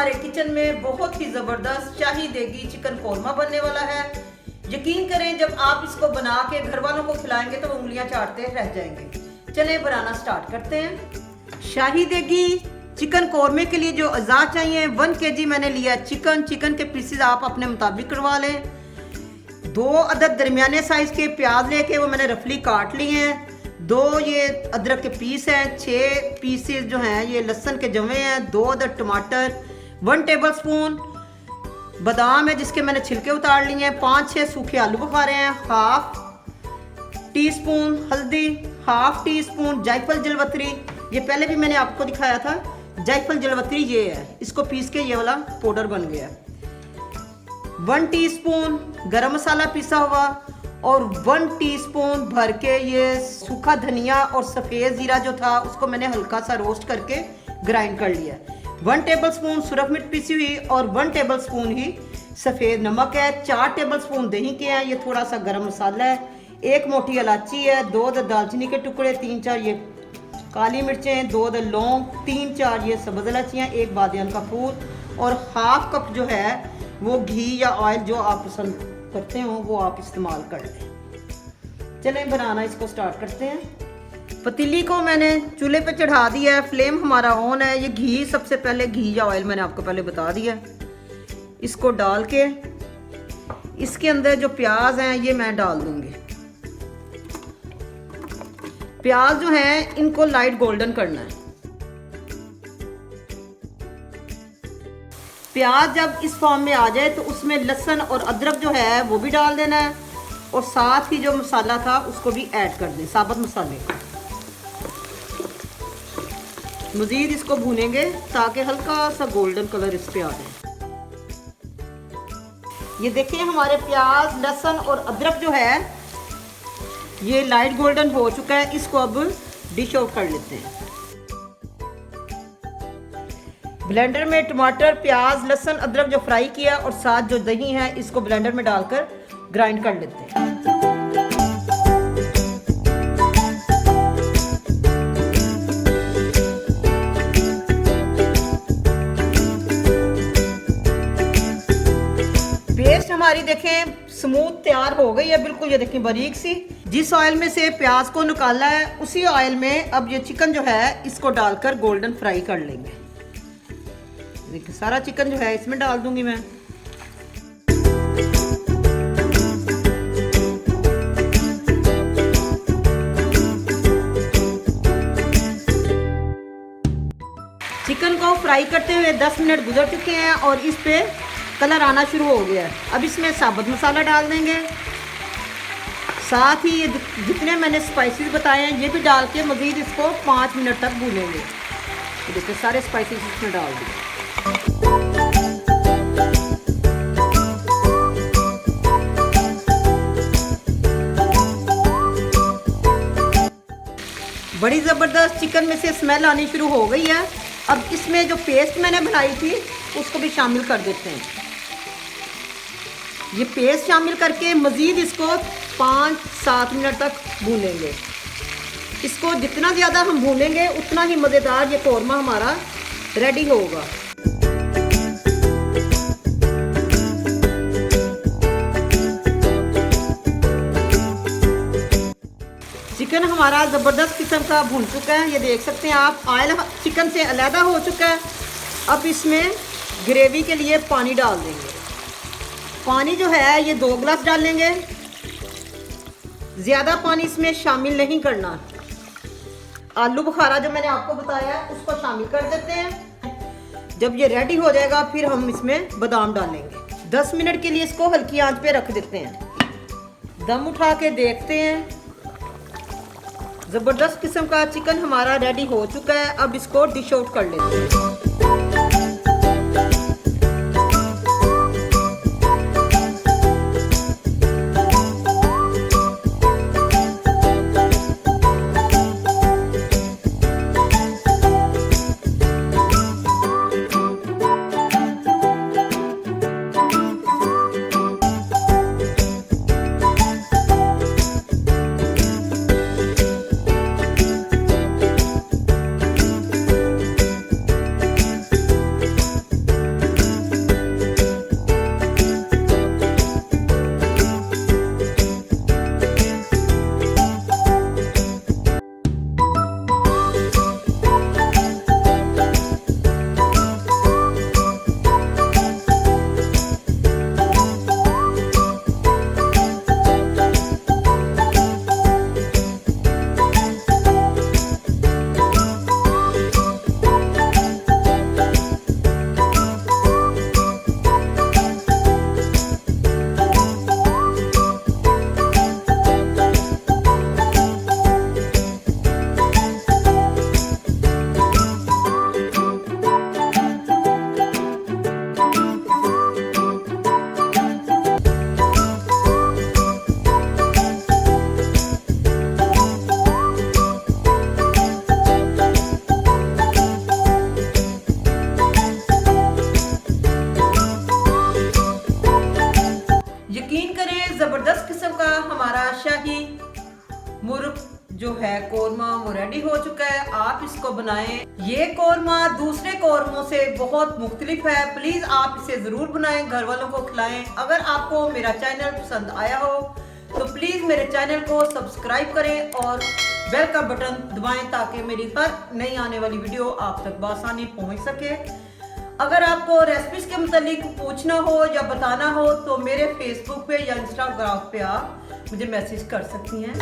हमारे किचन में बहुत ही ज़बरदस्त शाही देगी चिकन कोरमा बनने वाला है। यकीन करें जब आप इसको बना के घर वालों को खिलाएंगे तो उंगलियां चाटते रह जाएंगे। चलें बनाना स्टार्ट करते हैं। शाही देगी चिकन कोरमे के लिए जो अज़ा चाहिए 1 kg मैंने लिया चिकन। चिकन के पीसेस आप अपने मुताबिक करवा लें। 2 अदद दरमियाने साइज़ के प्याज लेके वो मैंने रफली काट लिए हैं। 2 ये अदरक के पीस हैं। 6 पीसेस जो हैं ये लहसुन के जमे हैं। 2 अदद टमाटर, 1 टेबलस्पून बादाम है जिसके मैंने छिलके उतार लिए हैं। 5-6 सूखे आलू बुखारे हैं। हाफ टी स्पून हल्दी, हाफ टी स्पून जायफल जलवतरी, ये पहले भी मैंने आपको दिखाया था। जायफल जलवतरी ये है, इसको पीस के ये वाला पाउडर बन गया। 1 टीस्पून गरम मसाला पिसा हुआ और 1 टीस्पून भर के ये सूखा धनिया और सफ़ेद ज़ीरा जो था उसको मैंने हल्का सा रोस्ट करके ग्राइंड कर लिया। 1 टेबलस्पून सुरख मिर्च पिसी हुई और 1 टेबलस्पून ही सफ़ेद नमक है। 4 टेबलस्पून दही के हैं। ये थोड़ा सा गरम मसाला है। 1 मोटी इलायची है। 2 दालचीनी के टुकड़े, 3-4 ये काली मिर्चें, 2 लौंग, 3-4 ये सब्ज़ इलायचियाँ, 1 बादियान का फूल और हाफ कप जो है वो घी या ऑयल जो आप पसंद करते हो वो आप इस्तेमाल कर लें। चलें बनाना इसको स्टार्ट करते हैं। पतीली को मैंने चूल्हे पे चढ़ा दिया है। फ्लेम हमारा ऑन है। ये घी सबसे पहले घी या ऑयल मैंने आपको पहले बता दिया। इसको डाल के इसके अंदर जो प्याज हैं ये मैं डाल दूंगी। प्याज जो है इनको लाइट गोल्डन करना है। प्याज जब इस फॉर्म में आ जाए तो उसमें लहसुन और अदरक जो है वो भी डाल देना है और साथ ही जो मसाला था उसको भी ऐड कर दें, साबुत मसाले। मज़ीद इसको भूनेंगे ताकि हल्का सा गोल्डन कलर इस पे आ जाए। ये देखें हमारे प्याज, लहसुन और अदरक जो है ये लाइट गोल्डन हो चुका है। इसको अब डिश आउट कर लेते हैं। ब्लेंडर में टमाटर, प्याज, लहसुन, अदरक जो फ्राई किया और साथ जो दही है इसको ब्लेंडर में डालकर ग्राइंड कर लेते हैं। पेस्ट हमारी देखें स्मूथ तैयार हो गई है बिल्कुल। ये देखें बारीक सी। जिस ऑयल में से प्याज को निकाला है उसी ऑयल में अब ये चिकन जो है इसको डालकर गोल्डन फ्राई कर लेंगे। देखिए सारा चिकन जो है इसमें डाल दूंगी मैं। चिकन को फ्राई करते हुए 10 मिनट गुजर चुके हैं और इस पे कलर आना शुरू हो गया है। अब इसमें साबुत मसाला डाल देंगे। साथ ही ये जितने मैंने स्पाइसेस बताए हैं ये भी डाल के मज़ीद इसको 5 मिनट तक भूनेंगे। तो देखिए सारे स्पाइसेस इसमें डाल दिए। बड़ी ज़बरदस्त चिकन में से स्मेल आनी शुरू हो गई है। अब इसमें जो पेस्ट मैंने बनाई थी उसको भी शामिल कर देते हैं। ये पेस्ट शामिल करके मज़ीद इसको 5-7 मिनट तक भूनेंगे। इसको जितना ज़्यादा हम भूनेंगे उतना ही मज़ेदार ये कोरमा हमारा रेडी होगा। चिकन हमारा ज़बरदस्त किस्म का भून चुका है। ये देख सकते हैं आप, ऑयल चिकन से अलहदा हो चुका है। अब इसमें ग्रेवी के लिए पानी डाल देंगे। पानी जो है ये 2 गिलास डालेंगे। ज़्यादा पानी इसमें शामिल नहीं करना। आलू बुखारा जो मैंने आपको बताया उसको शामिल कर देते हैं। जब ये रेडी हो जाएगा फिर हम इसमें बादाम डालेंगे। 10 मिनट के लिए इसको हल्की आंच पे रख देते हैं। दम उठा के देखते हैं। ज़बरदस्त किस्म का चिकन हमारा रेडी हो चुका है। अब इसको डिश आउट कर लेते हैं। यकीन करें ज़बरदस्त किस्म का हमारा शाही मुर्ग जो है कोरमा वो रेडी हो चुका है। आप इसको बनाएं। ये कोरमा दूसरे कोरमों से बहुत मुख्तलिफ है। प्लीज आप इसे जरूर बनाएं, घर वालों को खिलाएं। अगर आपको मेरा चैनल पसंद आया हो तो प्लीज मेरे चैनल को सब्सक्राइब करें और बेल का बटन दबाएं ताकि मेरी हर नई आने वाली वीडियो आप तक बआसानी पहुंच सके। अगर आपको रेसिपीज के मुतालिक पूछना हो या बताना हो तो मेरे फेसबुक पे या इंस्टाग्राम पे आप मुझे मैसेज कर सकती हैं।